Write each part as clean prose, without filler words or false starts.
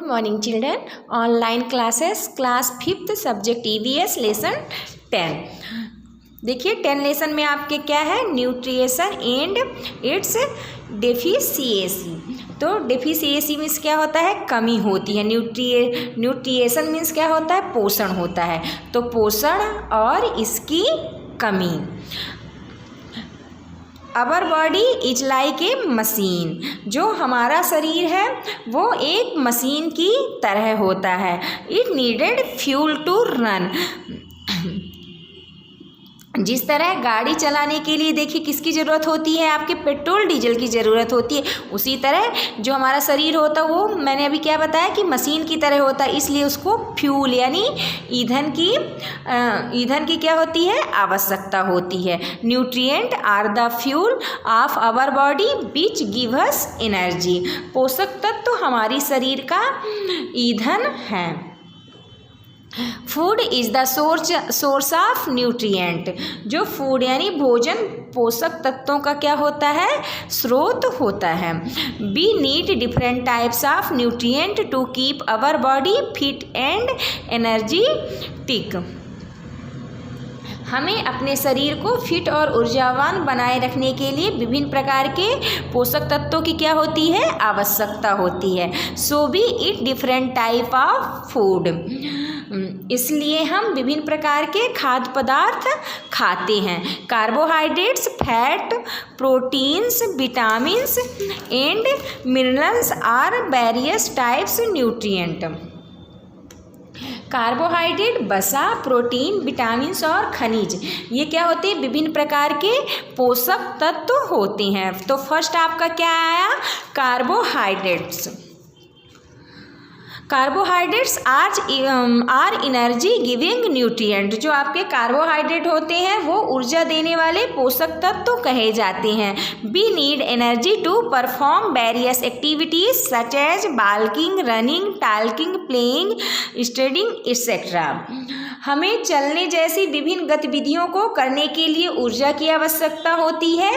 Good morning children. Online classes class 5th subject EVS lesson 10। देखिए 10 lesson में आपके क्या है, न्यूट्रिएशन एंड इट्स डेफिशिएंसी। तो डेफिशिएंसी मीन्स क्या होता है, कमी होती है। न्यूट्रिएशन मीन्स क्या होता है, पोषण होता है। तो पोषण और इसकी कमी। Our body is like a machine. जो हमारा शरीर है वो एक मशीन की तरह होता है। It needed fuel to run. जिस तरह गाड़ी चलाने के लिए देखिए किसकी ज़रूरत होती है, आपके पेट्रोल डीजल की ज़रूरत होती है। उसी तरह जो हमारा शरीर होता है वो मैंने अभी क्या बताया कि मशीन की तरह होता है, इसलिए उसको फ्यूल यानी ईंधन की क्या होती है, आवश्यकता होती है। Nutrient are the fuel of our body which give us energy. पोषक तत्व हमारी शरीर का ईंधन है। Food is the source of nutrient. जो फूड यानी भोजन पोषक तत्वों का क्या होता है, स्रोत होता है। We need different types of nutrient to keep our body fit and energetic. हमें अपने शरीर को फिट और ऊर्जावान बनाए रखने के लिए विभिन्न प्रकार के पोषक तत्वों की क्या होती है, आवश्यकता होती है। So we eat different type of food. इसलिए हम विभिन्न प्रकार के खाद्य पदार्थ खाते हैं। Carbohydrates, fat, proteins, vitamins and minerals are various types nutrient. Carbohydrate, वसा, प्रोटीन, विटामिन्स और खनिज, ये क्या होते हैं, विभिन्न प्रकार के पोषक तत्व होते हैं। तो फर्स्ट आपका क्या आया, carbohydrates. Carbohydrates are energy giving nutrient. जो आपके कार्बोहाइड्रेट होते हैं वो ऊर्जा देने वाले पोषक तत्व कहे जाते हैं। We need energy to perform various activities such as walking, running, talking, playing, studying etcetera. हमें चलने जैसी विभिन्न गतिविधियों को करने के लिए ऊर्जा की आवश्यकता होती है।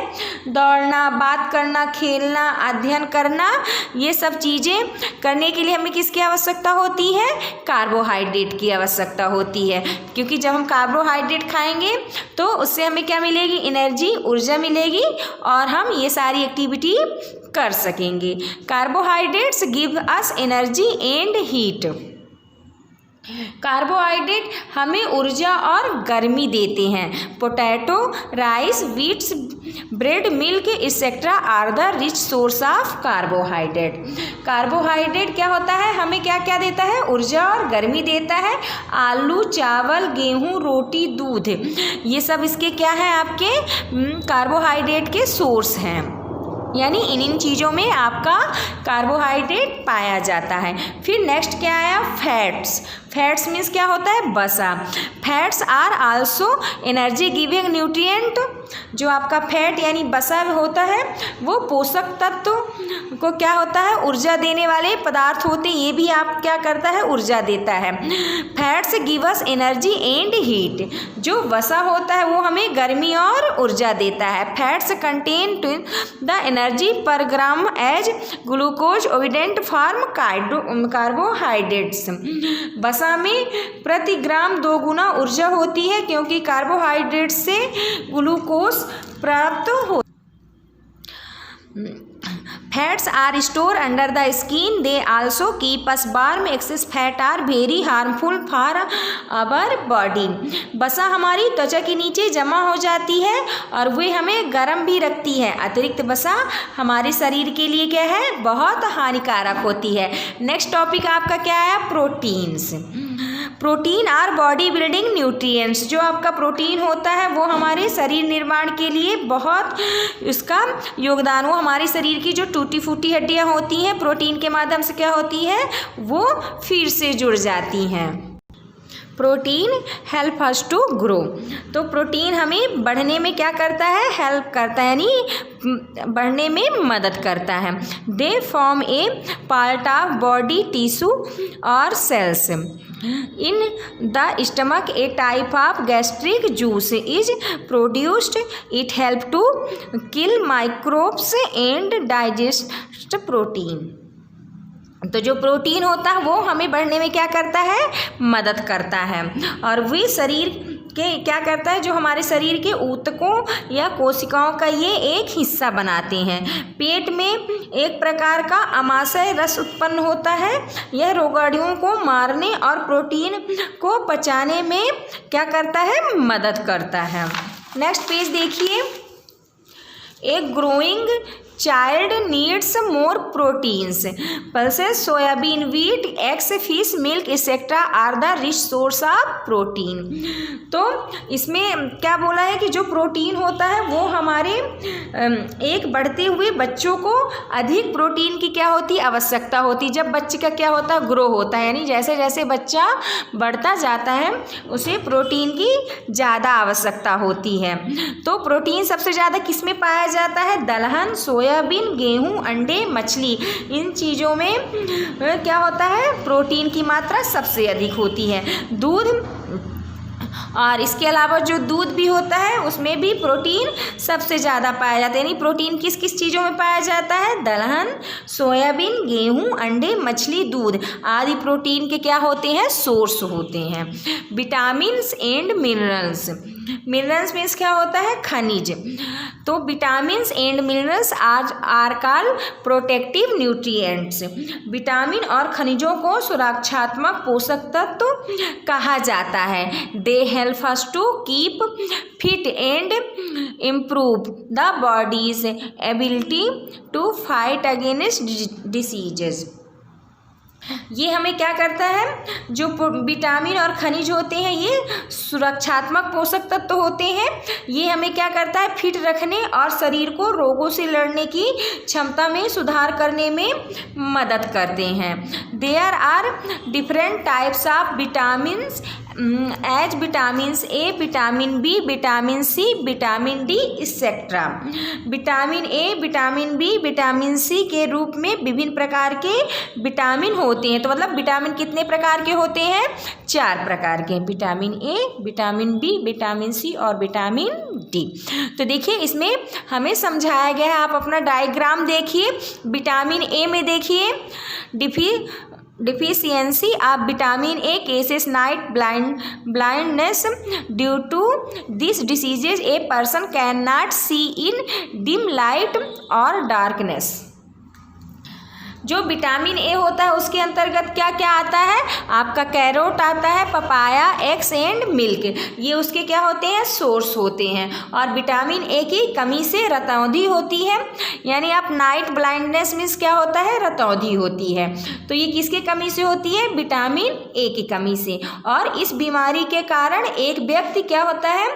दौड़ना, बात करना, खेलना, अध्ययन करना, ये सब चीज़ें करने के लिए हमें किसकी आवश्यकता होती है, कार्बोहाइड्रेट की आवश्यकता होती है। क्योंकि जब हम कार्बोहाइड्रेट खाएंगे तो उससे हमें क्या मिलेगी, एनर्जी, ऊर्जा मिलेगी और हम ये सारी एक्टिविटी कर सकेंगे। Carbohydrates give us energy and heat. Carbohydrate हमें ऊर्जा और गर्मी देते हैं। Potato, rice, wheats, bread, milk etcetera are the rich source of carbohydrate. Carbohydrate क्या होता है, हमें क्या क्या देता है, ऊर्जा और गर्मी देता है। आलू, चावल, गेहूं, रोटी, दूध, ये सब इसके क्या हैं, आपके कार्बोहाइड्रेट के सोर्स हैं। यानी इन चीज़ों में आपका कार्बोहाइड्रेट पाया जाता है। फिर नेक्स्ट क्या आया, फैट्स। फैट्स मीन्स क्या होता है, वसा। Fats are also energy giving nutrient. जो आपका फैट यानी वसा होता है वो पोषक तत्व को क्या होता है, ऊर्जा देने वाले पदार्थ होते हैं। ये भी आप क्या करता है, ऊर्जा देता है। Fats give us energy and heat. जो वसा होता है वो हमें गर्मी और ऊर्जा देता है। फैट्स कंटेन द एनर्जी पर ग्राम एज ग्लूकोज ओविडेंट फॉर्म कार्बोहाइड्रेट्स। वसा में प्रति ग्राम 2 गुना ऊर्जा होती है क्योंकि कार्बोहाइड्रेट से ग्लूकोज प्राप्त हो। Fats are store under the skin, they also keep us warm. Excess fat are very harmful for our body. वसा हमारी त्वचा के नीचे जमा हो जाती है और वे हमें गर्म भी रखती है। अतिरिक्त वसा हमारे शरीर के लिए क्या है, बहुत हानिकारक होती है। नेक्स्ट टॉपिक आपका क्या है, proteins. Protein are body building nutrients. जो आपका प्रोटीन होता है वो हमारे शरीर निर्माण के लिए बहुत उसका योगदान, वो हमारे शरीर की जो टूटी फूटी हड्डियां होती हैं प्रोटीन के माध्यम से क्या होती है, वो फिर से जुड़ जाती हैं। Protein help us to grow. तो प्रोटीन हमें बढ़ने में क्या करता है, हेल्प करता है, यानी बढ़ने में मदद करता है। They form A part of body tissue और sales. In the stomach, a type of gastric juice is produced. It helps to kill microbes and digest protein. तो जो प्रोटीन होता है वो हमें बढ़ने में क्या करता है, मदद करता है। और वे शरीर के क्या करता है, जो हमारे शरीर के ऊतकों या कोशिकाओं का ये एक हिस्सा बनाते हैं। पेट में एक प्रकार का अमाशय रस उत्पन्न होता है। यह रोगाणुओं को मारने और प्रोटीन को पचाने में क्या करता है, मदद करता है। नेक्स्ट पेज देखिए। एक growing child needs more proteins. Pulses, soybean, wheat, eggs, fish, milk etcetera are the rich source of protein. तो इसमें क्या बोला है कि जो प्रोटीन होता है वो हमारे एक बढ़ते हुए बच्चों को अधिक प्रोटीन की क्या होती है, आवश्यकता होती है। जब बच्चे का क्या होता है, ग्रो होता है, यानी जैसे जैसे बच्चा बढ़ता जाता है उसे प्रोटीन की ज़्यादा आवश्यकता होती है। तो प्रोटीन सबसे ज़्यादा किस में पाया जाता है, दलहन, सोयाबीन, गेहूं, अंडे, मछली, इन चीज़ों में क्या होता है, प्रोटीन की मात्रा सबसे अधिक होती है। दूध, और इसके अलावा जो दूध भी होता है उसमें भी प्रोटीन सबसे ज़्यादा पाया जाता है। यानी प्रोटीन किस किस चीज़ों में पाया जाता है, दलहन, सोयाबीन, गेहूं, अंडे, मछली, दूध आदि प्रोटीन के क्या होते हैं, सोर्स होते हैं। Vitamins and minerals. Minerals means क्या होता है, खनिज। तो vitamins and minerals are called protective nutrients. Vitamin और खनिजों को सुरक्षात्मक पोषक तत्व कहा जाता है। They help us to keep fit and improve the body's ability to fight against diseases. ये हमें क्या करता है, जो विटामिन और खनिज होते हैं ये सुरक्षात्मक पोषक तत्व होते हैं। ये हमें क्या करता है, फिट रखने और शरीर को रोगों से लड़ने की क्षमता में सुधार करने में मदद करते हैं। There are different types of vitamins as vitamins A, vitamin B, vitamin C, vitamin D etcetera. Vitamin A, vitamin B, vitamin C के रूप में विभिन्न प्रकार के विटामिन होते हैं। तो मतलब विटामिन कितने प्रकार के होते हैं, 4 प्रकार के। Vitamin A, vitamin B, vitamin C और विटामिन डी। तो देखिए इसमें हमें समझाया गया है, आप अपना डायग्राम देखिए। विटामिन ए में देखिए deficiency of vitamin A cases night blindness. Due to these diseases a person cannot see in dim light or darkness. जो विटामिन ए होता है उसके अंतर्गत क्या क्या आता है, आपका कैरोट आता है, पपाया, एग्स एंड मिल्क, ये उसके क्या होते हैं, सोर्स होते हैं। और विटामिन ए की कमी से रतौंधी होती है, यानी आप नाइट ब्लाइंडनेस मीन्स क्या होता है, रतौंधी होती है। तो ये किसके कमी से होती है, विटामिन ए की कमी से। और इस बीमारी के कारण एक व्यक्ति क्या होता है,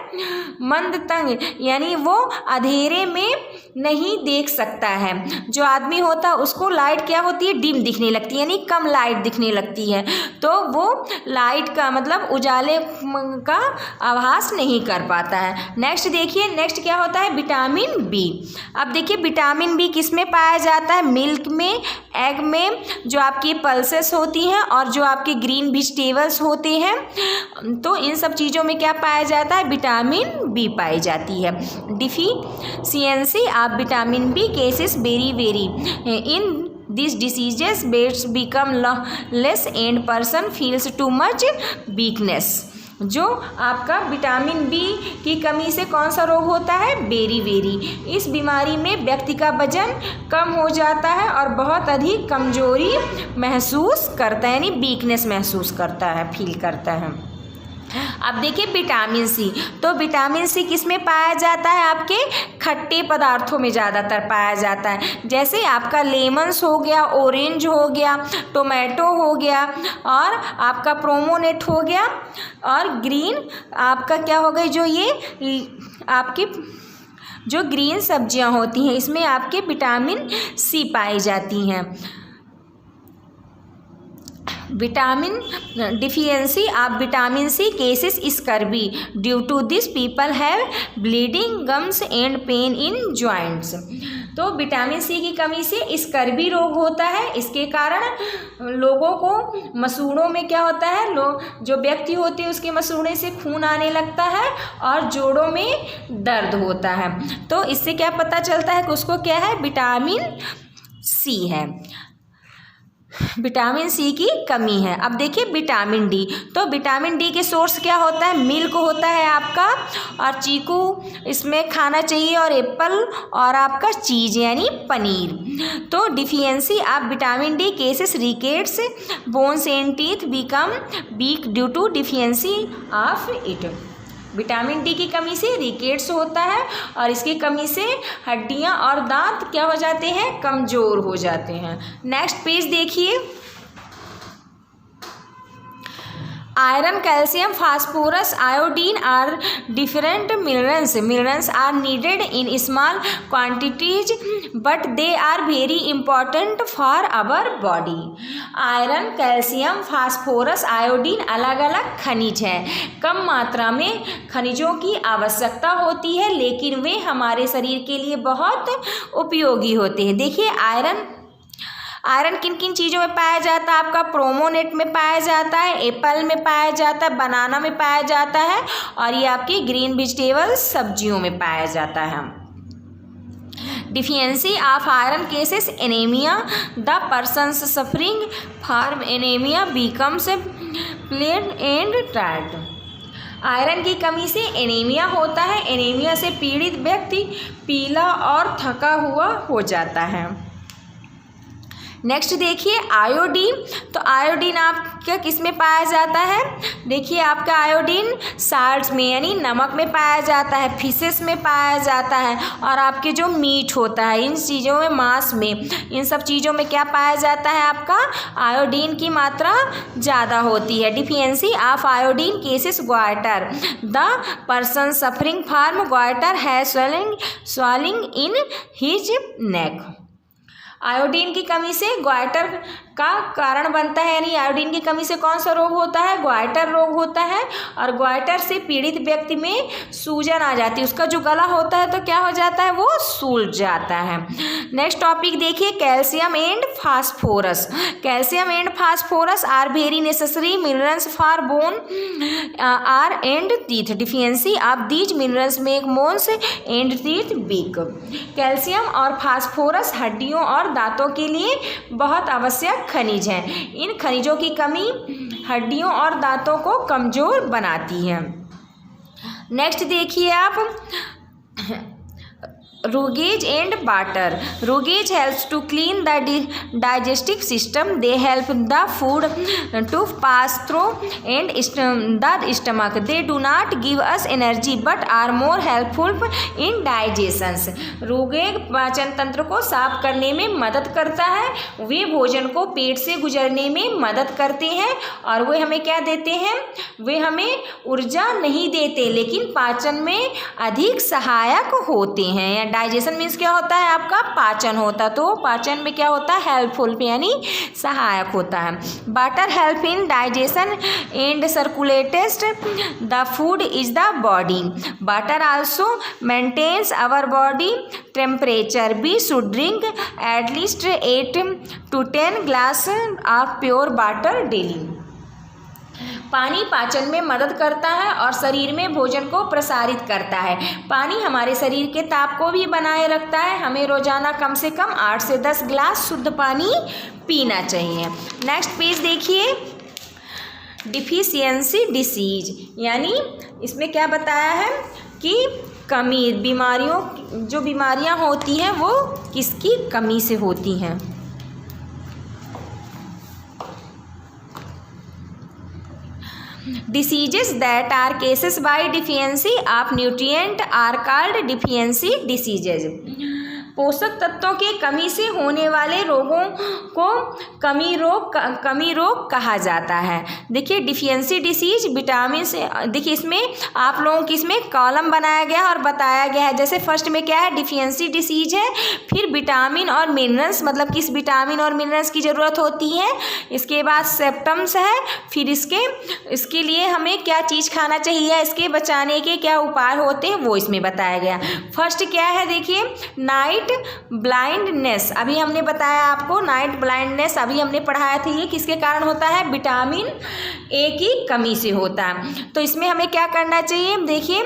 मंदतंग, यानी वो अंधेरे में नहीं देख सकता है। जो आदमी होता है उसको लाइट क्या होती है, डिम दिखने लगती है, यानी कम लाइट दिखने लगती है। तो वो लाइट का मतलब उजाले का आभास नहीं कर पाता है। नेक्स्ट देखिए, नेक्स्ट क्या होता है, विटामिन बी। अब देखिए विटामिन बी किस में पाया जाता है, मिल्क में, एग में, जो आपकी पल्सेस होती हैं और जो आपके ग्रीन वेजिटेबल्स होते हैं। तो इन सब चीज़ों में क्या पाया जाता है, विटामिन बी पाई जाती है। Deficiency of vitamin B causes very in these diseases weights become less and person feels too much weakness। जो आपका विटामिन बी की कमी से कौन सा रोग होता है, बेरी। इस बीमारी में व्यक्ति का वजन कम हो जाता है और बहुत अधिक कमजोरी महसूस करता है, यानी वीकनेस महसूस करता है, फील करता है। अब देखिए विटामिन सी। तो विटामिन सी किस में पाया जाता है, आपके खट्टे पदार्थों में ज़्यादातर पाया जाता है। जैसे आपका लेमन्स हो गया, ऑरेंज हो गया, टोमेटो हो गया और आपका प्रोमोनेट हो गया और ग्रीन आपका क्या हो गई, जो ये आपकी जो ग्रीन सब्जियां होती हैं इसमें आपके विटामिन सी पाई जाती हैं। Vitamin deficiency of vitamin C causes scurvy. Due to this people have bleeding gums and pain in joints. तो विटामिन सी की कमी से स्कर्वी रोग होता है। इसके कारण लोगों को मसूड़ों में क्या होता है, जो व्यक्ति होते हैं उसके मसूड़े से खून आने लगता है और जोड़ों में दर्द होता है। तो इससे क्या पता चलता है कि उसको क्या है, विटामिन सी है। विटामिन सी की कमी है। अब देखिए विटामिन डी, तो विटामिन डी के सोर्स क्या होता है, मिल्क होता है आपका, और चीकू इसमें खाना चाहिए, और एप्पल, और आपका चीज़ यानी पनीर। तो deficiency of vitamin D causes rickets, bones and teeth become weak due to deficiency of it. Vitamin D की कमी से रिकेट्स होता है, और इसकी कमी से हड्डियां और दांत क्या हो जाते हैं, कमज़ोर हो जाते हैं। नेक्स्ट पेज देखिए। Iron, calcium, phosphorus, iodine are different minerals. Minerals are needed in small quantities but they are very important for our body. Iron, calcium, phosphorus, iodine अलग अलग खनिज हैं। कम मात्रा में खनिजों की आवश्यकता होती है, लेकिन वे हमारे शरीर के लिए बहुत उपयोगी होते हैं। देखिए आयरन किन किन चीज़ों में पाया जाता है, आपका प्रोमोनेट में पाया जाता है, एप्पल में पाया जाता है, बनाना में पाया जाता है, और ये आपकी ग्रीन वेजिटेबल्स सब्जियों में पाया जाता है। Deficiency of iron causes anaemia, the persons suffering from anaemia becomes plain and tired. Iron की कमी से एनीमिया होता है। एनीमिया से पीड़ित व्यक्ति पीला और थका हुआ हो जाता है। नेक्स्ट देखिए आयोडीन, तो आयोडीन आपका किस में पाया जाता है, देखिए आपका आयोडीन साल्ट्स में यानी नमक में पाया जाता है, फिशेस में पाया जाता है, और आपके जो मीट होता है इन चीज़ों में, मांस में, इन सब चीज़ों में क्या पाया जाता है, आपका आयोडीन की मात्रा ज़्यादा होती है। Deficiency of iodine cases goitre, the person suffering from goitre has swelling in his neck. Iodine की कमी से ग्वाइटर का कारण बनता है, यानी आयोडीन की कमी से कौन सा रोग होता है, ग्वाइटर रोग होता है, और ग्वाइटर से पीड़ित व्यक्ति में सूजन आ जाती है, उसका जो गला होता है तो क्या हो जाता है, वो सूज जाता है। नेक्स्ट टॉपिक देखिए calcium and phosphorus. Calcium and phosphorus are very necessary minerals for bone are and teeth. Deficiency of these minerals make bones and teeth weak. Calcium और फास्फोरस हड्डियों और दांतों के लिए बहुत आवश्यक खनिज हैं। इन खनिजों की कमी हड्डियों और दांतों को कमज़ोर बनाती है। नेक्स्ट देखिए आप roughage and water. Roughage helps to clean the digestive system, they help the food to pass through and the stomach, they do not give us energy but are more helpful in digestions. Roughage पाचन तंत्र को साफ करने में मदद करता है, वे भोजन को पेट से गुजरने में मदद करते हैं, और वे हमें क्या देते हैं, वे हमें ऊर्जा नहीं देते लेकिन पाचन में अधिक सहायक होते हैं। डाइजेशन मीन्स क्या होता है, आपका पाचन होता है, तो पाचन में क्या होता है, हेल्पफुल यानी सहायक होता है। Water help in digestion and circulates the food is the body. Water also maintains our body temperature. We should drink at least 8 to 10 glass of pure water daily. पानी पाचन में मदद करता है और शरीर में भोजन को प्रसारित करता है। पानी हमारे शरीर के ताप को भी बनाए रखता है। हमें रोजाना कम से कम 8 से 10 ग्लास शुद्ध पानी पीना चाहिए। नेक्स्ट पेज देखिए डिफिशियंसी डिसीज, यानी इसमें क्या बताया है कि कमी, जो बीमारियां होती हैं वो किसकी कमी से होती हैं। Diseases that are cases by deficiency of nutrient are called deficiency diseases. पोषक तत्वों के कमी से होने वाले रोगों को कमी रोग कहा जाता है। देखिए डिफिशियंसी डिसीज विटामिन से, देखिए इसमें आप लोगों की इसमें कॉलम बनाया गया है और बताया गया है। जैसे फर्स्ट में क्या है, डिफिशियंसी डिसीज है, फिर विटामिन और मिनरल्स, मतलब किस विटामिन और मिनरल्स की ज़रूरत होती है, इसके बाद सिम्टम्स है, फिर इसके लिए हमें क्या चीज़ खाना चाहिए, इसके बचाने के क्या उपाय होते हैं वो इसमें बताया गया। फर्स्ट क्या है, देखिए नाइट ब्लाइंडनेस, अभी हमने बताया आपको नाइट ब्लाइंडनेस अभी हमने पढ़ाया था, ये किसके कारण होता है, विटामिन ए की कमी से होता है। तो इसमें हमें क्या करना चाहिए, देखिए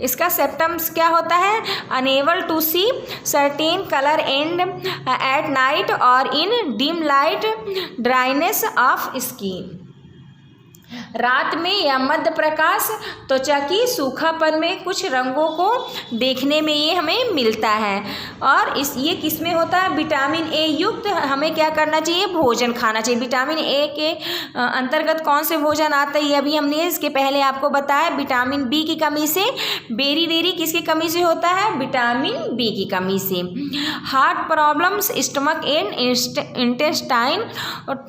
इसका सिम्टम्स क्या होता है? Unable to see certain colour and at night और in dim light, dryness of skin. रात में या मध्य प्रकाश त्वचा की सूखापन में कुछ रंगों को देखने में ये हमें मिलता है। और ये किस में होता है? विटामिन ए युक्त हमें क्या करना चाहिए? भोजन खाना चाहिए। विटामिन ए के अंतर्गत कौन से भोजन आता है ये अभी हमने इसके पहले आपको बताया। विटामिन बी की कमी से, बेरी किसकी कमी से होता है? विटामिन बी की कमी से। Heart problems, stomach and intestine और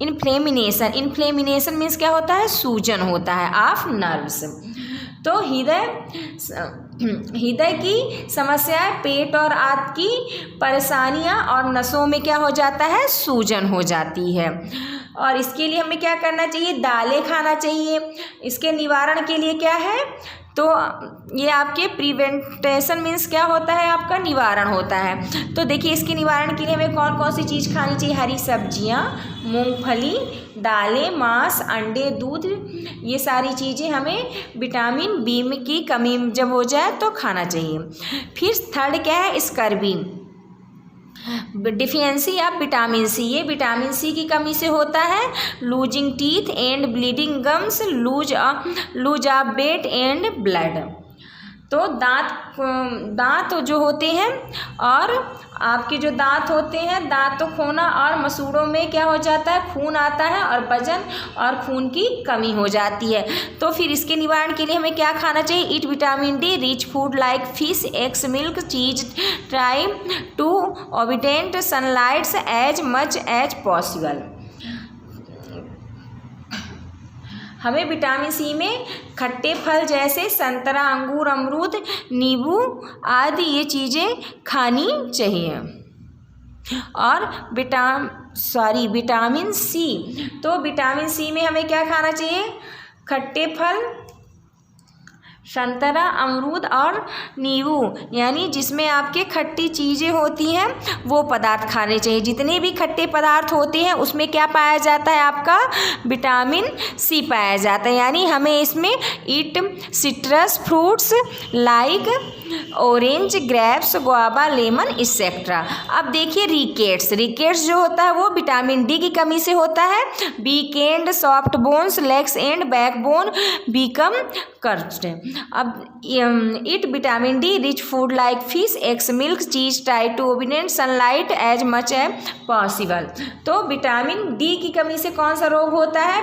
इन्फ्लेमिनेशन मीन्स क्या होता है? सूजन होता है ऑफ नर्व्स। तो हृदय की समस्याएं, पेट और आंत की परेशानियां और नसों में क्या हो जाता है? सूजन हो जाती है। और इसके लिए हमें क्या करना चाहिए? दालें खाना चाहिए। इसके निवारण के लिए क्या है? तो ये आपके प्रिवेंटेशन मीन्स क्या होता है? आपका निवारण होता है। तो देखिए इसके निवारण के लिए हमें कौन कौन सी चीज़ खानी चाहिए? हरी सब्जियां, मूंगफली, दालें, मांस, अंडे, दूध, ये सारी चीज़ें हमें विटामिन बी की कमी जब हो जाए तो खाना चाहिए। फिर थर्ड क्या है? Scurvy, deficiency of vitamin C. ये विटामिन सी की कमी से होता है। Losing teeth and bleeding gums, lose of weight and blood. तो दांत जो होते हैं और आपके जो दांत होते हैं, दांत तो खोना और मसूड़ों में क्या हो जाता है? खून आता है और वजन और खून की कमी हो जाती है। तो फिर इसके निवारण के लिए हमें क्या खाना चाहिए? Eat vitamin D rich food like fish, eggs, milk, cheese, try to avoid sunlights as much as possible. हमें विटामिन सी में खट्टे फल जैसे संतरा, अंगूर, अमरूद, नींबू आदि ये चीज़ें खानी चाहिए। और विटामिन सी, तो विटामिन सी में हमें क्या खाना चाहिए? खट्टे फल, संतरा, अमरूद और नींबू, यानी जिसमें आपके खट्टी चीज़ें होती हैं वो पदार्थ खाने चाहिए। जितने भी खट्टे पदार्थ होते हैं उसमें क्या पाया जाता है? आपका विटामिन सी पाया जाता है। यानी हमें इसमें eat citrus fruits like orange, grapes, guava, lemon etcetera. अब देखिए रिकेट्स जो होता है वो विटामिन डी की कमी से होता है। Weak and soft bones, legs and back bone become curved. अब it vitamin D rich food like fish, eggs, milk, cheese, try to avoid sunlight as much as possible. तो विटामिन डी की कमी से कौन सा रोग होता है?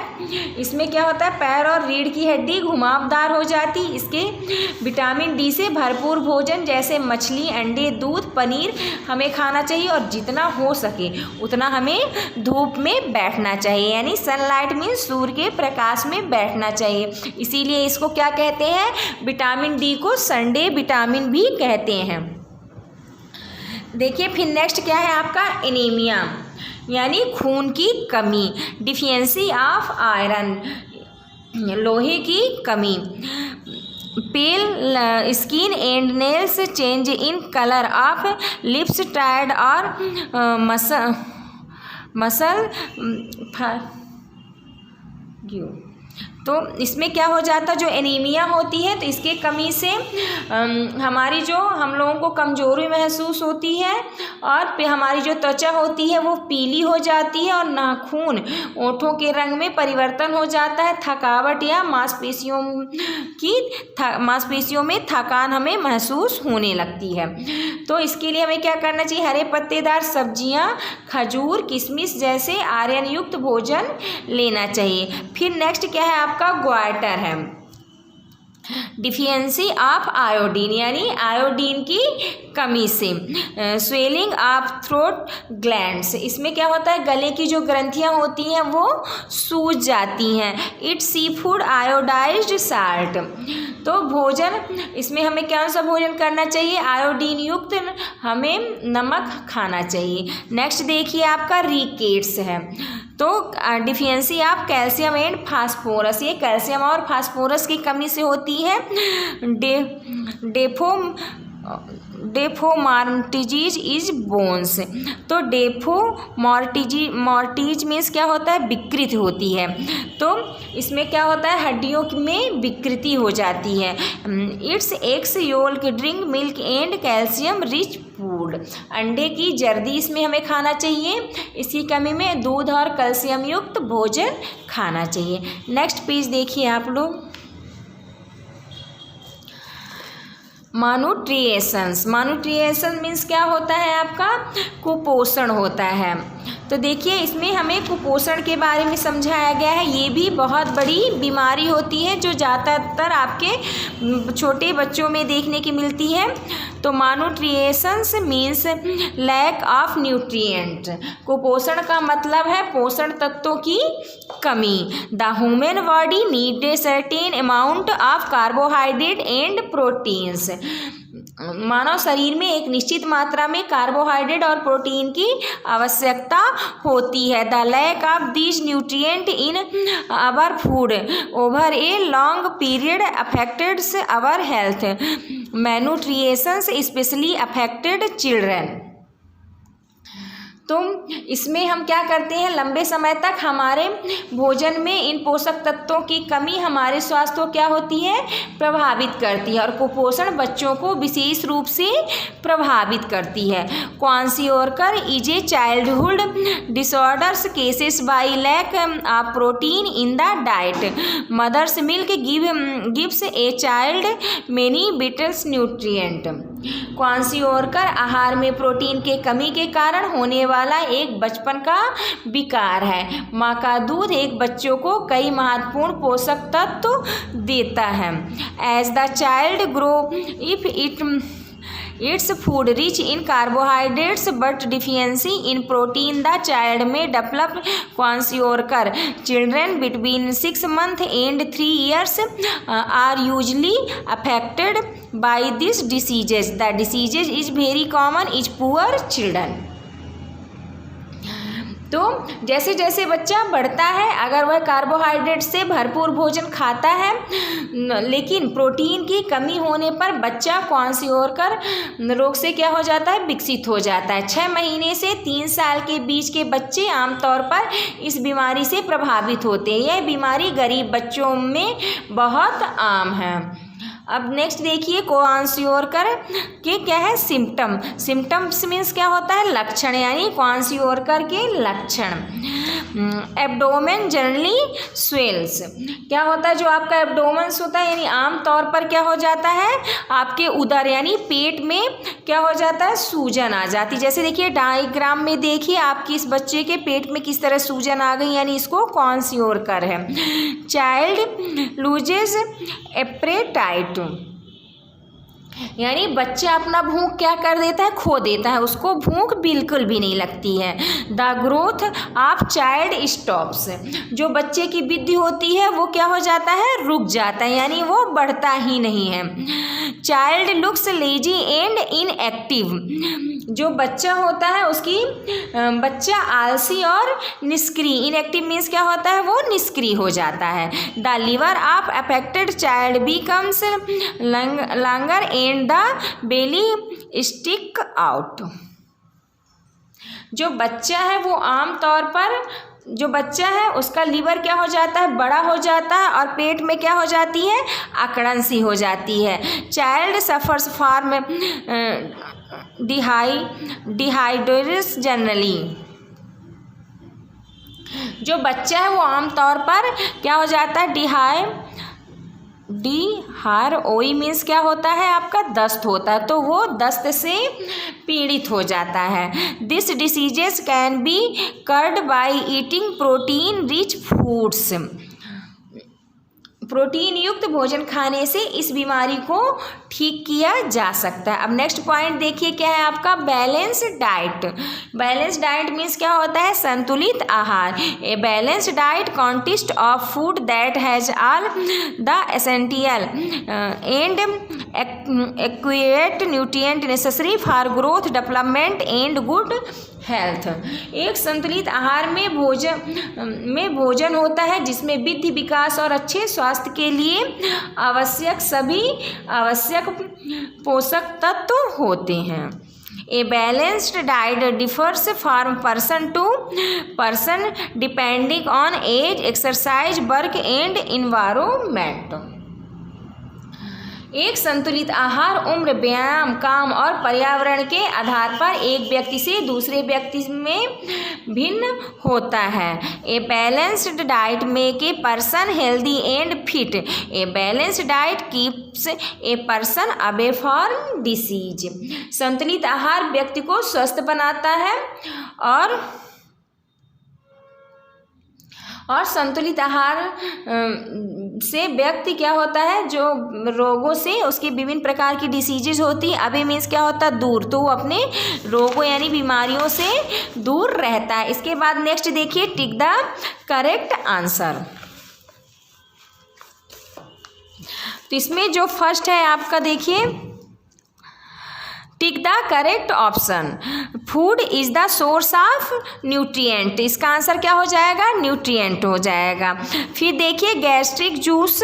इसमें क्या होता है? पैर और रीढ़ की हड्डी घुमावदार हो जाती। इसके विटामिन डी से भरपूर भोजन जैसे मछली, अंडे, दूध, पनीर हमें खाना चाहिए। और जितना हो सके उतना हमें धूप में बैठना चाहिए, यानी सनलाइट मीन्स सूर्य के प्रकाश में बैठना चाहिए। इसीलिए इसको क्या कहते हैं? विटामिन डी को संडे विटामिन भी कहते हैं। देखिए फिर नेक्स्ट क्या है आपका? एनीमिया, यानी खून की कमी, डिफिशिएंसी ऑफ आयरन, लोहे की कमी। पेल skin and nails, change in colour of lips, tired और मसल तो इसमें क्या हो जाता है? जो एनीमिया होती है तो इसके कमी से हमारी जो हम लोगों को कमजोरी महसूस होती है और फिर हमारी जो त्वचा होती है वो पीली हो जाती है और नाखून, ओठों के रंग में परिवर्तन हो जाता है। थकावट या मांसपेशियों में थकान हमें महसूस होने लगती है। तो इसके लिए हमें क्या करना चाहिए? हरे पत्तेदार सब्जियां, खजूर, किशमिश जैसे आयरन युक्त भोजन लेना चाहिए। फिर नेक्स्ट क्या है आपका? ग्वाटर है, डिफिशिएंसी ऑफ आयोडीन, यानी आयोडीन की कमी से। स्वेलिंग ऑफ थ्रोट ग्लैंड्स, इसमें क्या होता है? गले की जो ग्रंथियां होती हैं वो सूज जाती हैं। Eat sea food iodised salt, तो भोजन इसमें हमें कौन सा भोजन करना चाहिए? आयोडीन युक्त हमें नमक खाना चाहिए। नेक्स्ट देखिए आपका रिकेट्स है, तो deficiency of calcium and phosphorus, ये कैल्शियम और फास्फोरस की कमी से होती है। डेफोमार्टिजिज इज बोन्स। तो डेफोमार्टिज मीन्स क्या होता है, विकृत होती है। तो इसमें क्या होता है, हड्डियों में विकृति हो जाती है। It's eggs yolk drink milk and calcium rich food. अंडे की जर्दी इसमें हमें खाना चाहिए, इसकी कमी में दूध और कैल्शियम युक्त भोजन खाना चाहिए। नेक्स्ट पेज देखिए आप लोग। मानुट्रिएशन मीन्स क्या होता है आपका, कुपोषण होता है। तो देखिए इसमें हमें कुपोषण के बारे में समझाया गया है। ये भी बहुत बड़ी बीमारी होती है जो ज़्यादातर आपके छोटे बच्चों में देखने की मिलती है। तो malnutritions means lack of nutrient. कुपोषण का मतलब है पोषण तत्वों की कमी। The human body need a certain amount of carbohydrate and proteins. मानव शरीर में एक निश्चित मात्रा में कार्बोहाइड्रेट और प्रोटीन की आवश्यकता होती है। The lack of this nutrient in our food over a long period affects our health. Malnutritions specially affected children. तो इसमें हम क्या करते हैं, लंबे समय तक हमारे भोजन में इन पोषक तत्वों की कमी हमारे स्वास्थ्य को क्या होती है, प्रभावित करती है। और कुपोषण बच्चों को विशेष रूप से प्रभावित करती है। Kwashiorkor is a childhood disorders cases by lack of protein in the diet. Mother's milk gives a child many vitals nutrient. Kwashiorkor आहार में प्रोटीन के कमी के कारण होने वाला एक बचपन का विकार है। माँ का दूध एक बच्चों को कई महत्वपूर्ण पोषक तत्व देता है। As the child grow if its food rich in carbohydrates but deficiency in protein the child may develop kwashiorkor. Children between 6 months and 3 years are usually affected by this diseases. The diseases is very common in poor children. तो जैसे जैसे बच्चा बढ़ता है, अगर वह carbohydrate से भरपूर भोजन खाता है लेकिन प्रोटीन की कमी होने पर बच्चा क्वांसियोरकर रोग से क्या हो जाता है, विकसित हो जाता है। 6 महीने से 3 साल के बीच के बच्चे आमतौर पर इस बीमारी से प्रभावित होते हैं। यह बीमारी गरीब बच्चों में बहुत आम है। अब नेक्स्ट देखिए क्वांसियोरकर के क्या है सिम्टम्स मीन्स क्या होता है, लक्षण, यानी क्वांसियोरकर के लक्षण। Abdomen generally swells. क्या होता है, जो आपका एब्डोमेंस होता है यानी आमतौर पर क्या हो जाता है, आपके उदर यानी पेट में क्या हो जाता है, सूजन आ जाती। जैसे देखिए डायग्राम में देखिए आपकी इस बच्चे के पेट में किस तरह सूजन आ गई, यानी इसको क्वांसियोरकर है। चाइल्ड लूजेस एपेटाइट, यानी बच्चा अपना भूख क्या कर देता है, खो देता है, उसको भूख बिल्कुल भी नहीं लगती है। The growth of child stops, जो बच्चे की वृद्धि होती है वो क्या हो जाता है, रुक जाता है, यानी वो बढ़ता ही नहीं है। Child looks lazy and inactive, जो बच्चा होता है उसकी बच्चा आलसी और निष्क्रिय, इनएक्टिव मीन्स क्या होता है, वो निष्क्रिय हो जाता है। The liver of affected child becomes longer and the belly stick out. जो बच्चा है वो आमतौर पर जो बच्चा है उसका लीवर क्या हो जाता है, बड़ा हो जाता है और पेट में क्या हो जाती है, अकड़न सी हो जाती है। Child suffers from dehydration generally, जो बच्चा है वो आमतौर पर क्या हो जाता है, डिहाइड्रोई मीन्स क्या होता है, आपका दस्त होता है, तो वो दस्त से पीड़ित हो जाता है। This diseases can be cured by eating protein rich foods, protein युक्त भोजन खाने से इस बीमारी को ठीक किया जा सकता है। अब नेक्स्ट पॉइंट देखिए क्या है आपका, balance diet. Balance diet means क्या होता है, संतुलित आहार। A balance diet consist of food that has all the essential and एक्विरेट nutrient necessary for growth development and good health. एक संतुलित आहार में भोजन होता है जिसमें बुद्धि विकास और अच्छे स्वास्थ्य के लिए आवश्यक सभी आवश्यक पोषक तत्व होते हैं। A balanced diet differs from person to person depending on age, exercise, work and environment. एक संतुलित आहार उम्र, व्यायाम, काम और पर्यावरण के आधार पर एक व्यक्ति से दूसरे व्यक्ति में भिन्न होता है। A balanced diet make a person healthy and fit. A balanced diet keeps a person away from disease. संतुलित आहार व्यक्ति को स्वस्थ बनाता है और संतुलित आहार से व्यक्ति क्या होता है, जो रोगों से उसकी विभिन्न प्रकार की डिसीजेज होती है, अभी मीन्स क्या होता है, दूर, तो वो अपने रोगों यानी बीमारियों से दूर रहता है। इसके बाद नेक्स्ट देखिए, टिक द करेक्ट आंसर। तो इसमें जो फर्स्ट है आपका देखिए, tick the correct option. Food is the source of nutrient. इसका आंसर क्या हो जाएगा, न्यूट्रिएंट हो जाएगा। फिर देखिए, गैस्ट्रिक जूस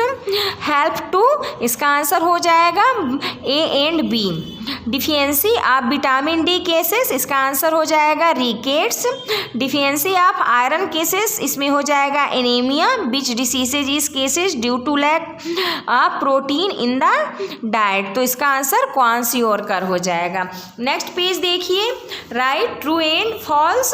हेल्प टू, इसका आंसर हो जाएगा A and B. Deficiency of vitamin D causes, इसका आंसर हो जाएगा rickets. Deficiency of iron causes, इसमें हो जाएगा anaemia. Which diseases is causes due to lack of protein in the diet. तो इसका आंसर क्वांसियोरकर हो जाएगा। नेक्स्ट पेज देखिए, right true and false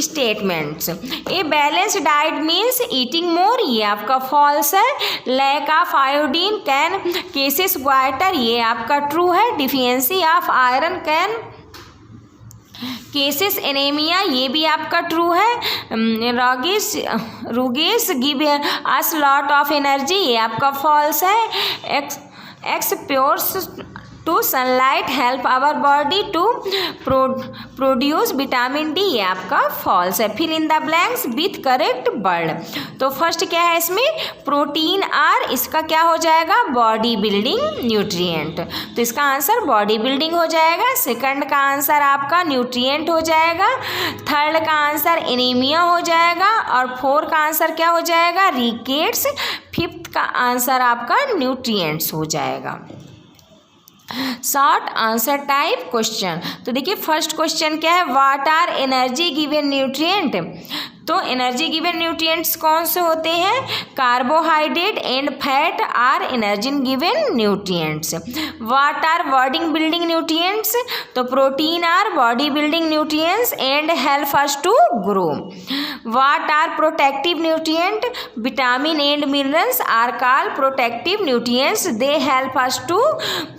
statements. A balance diet means eating more, ये आपका फॉल्स है। Lack of iodine can causes goitre, ये आपका ट्रू है। Deficiency of iron can causes anaemia, ये भी आपका ट्रू है। Roughage give us lot of energy, ये आपका फॉल्स है। Exposure to sunlight help our body to produce vitamin D, ये आपका फॉल्स है। Fill in the blanks with correct word. तो फर्स्ट क्या है इसमें, प्रोटीन आर, इसका क्या हो जाएगा, बॉडी बिल्डिंग न्यूट्रिएंट। तो इसका आंसर बॉडी बिल्डिंग हो जाएगा। सेकंड का आंसर आपका न्यूट्रिएंट हो जाएगा। थर्ड का आंसर एनीमिया हो जाएगा। और फोर्थ का आंसर क्या हो जाएगा, रिकेट्स। फिफ्थ का आंसर आपका न्यूट्रिएंट्स हो जाएगा। Short answer type question. तो देखिए फर्स्ट क्वेश्चन क्या है, what are energy given nutrient. तो एनर्जी गिवन न्यूट्रिएंट्स कौन से होते हैं, carbohydrate and fat are energy given nutrients. What are body building nutrients, तो protein are body building nutrients and help us to grow. What are protective nutrient, vitamin and minerals are called protective nutrients, they help us to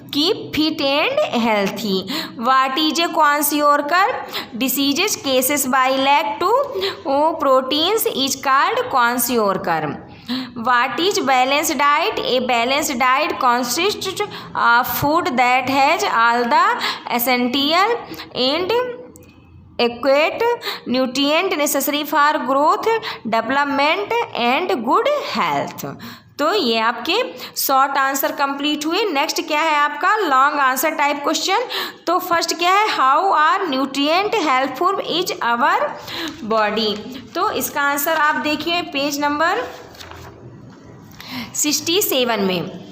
keep fit and healthy. What is a kwashiorkor diseases cases by lack to proteins is called kwashiorkor. What is balanced diet? A balanced diet consists of food that has all the essential and adequate nutrient necessary for growth, development and good health. तो ये आपके short answer complete हुए। Next क्या है आपका long answer type question. तो first क्या है, how are nutrient helpful is our body. तो इसका आंसर आप देखिए पेज नंबर 67 में।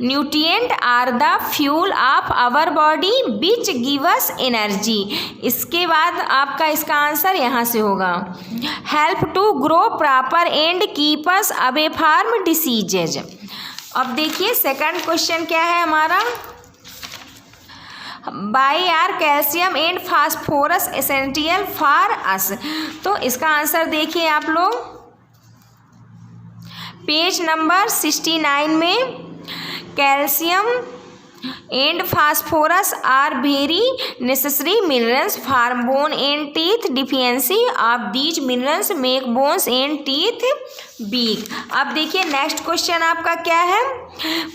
Nutrient are the fuel of our body which give us energy. इसके बाद आपका इसका आंसर यहाँ से होगा, help to grow proper and keep us away from diseases. अब देखिए सेकंड क्वेश्चन क्या है हमारा, why are calcium and phosphorus essential for us. तो इसका आंसर देखिए आप लोग पेज नंबर 69 में। Calcium and phosphorus are very necessary minerals for bone and teeth. Deficiency of these minerals make bones and teeth weak. अब देखिए next question आपका क्या है,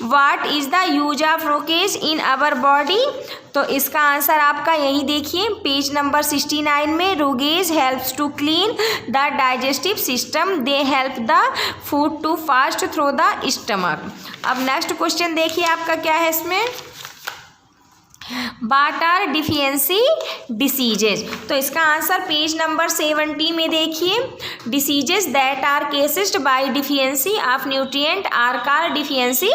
what is the use of roughage in our body. तो इसका answer आपका यही देखिए पेज नंबर 69 में। Roughage helps to clean the digestive system, they help the food to fast through the stomach. अब नेक्स्ट क्वेश्चन देखिए आपका क्या है इसमें, व्हाट आर डिफिशियंसी डिसीजेज। तो इसका आंसर पेज नंबर 70 में देखिए, diseases that are caused by deficiency of nutrient are called deficiency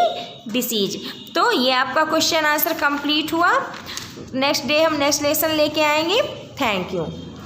disease. तो ये आपका क्वेश्चन आंसर कंप्लीट हुआ। नेक्स्ट डे हम नेक्स्ट लेसन लेके आएंगे। Thank you.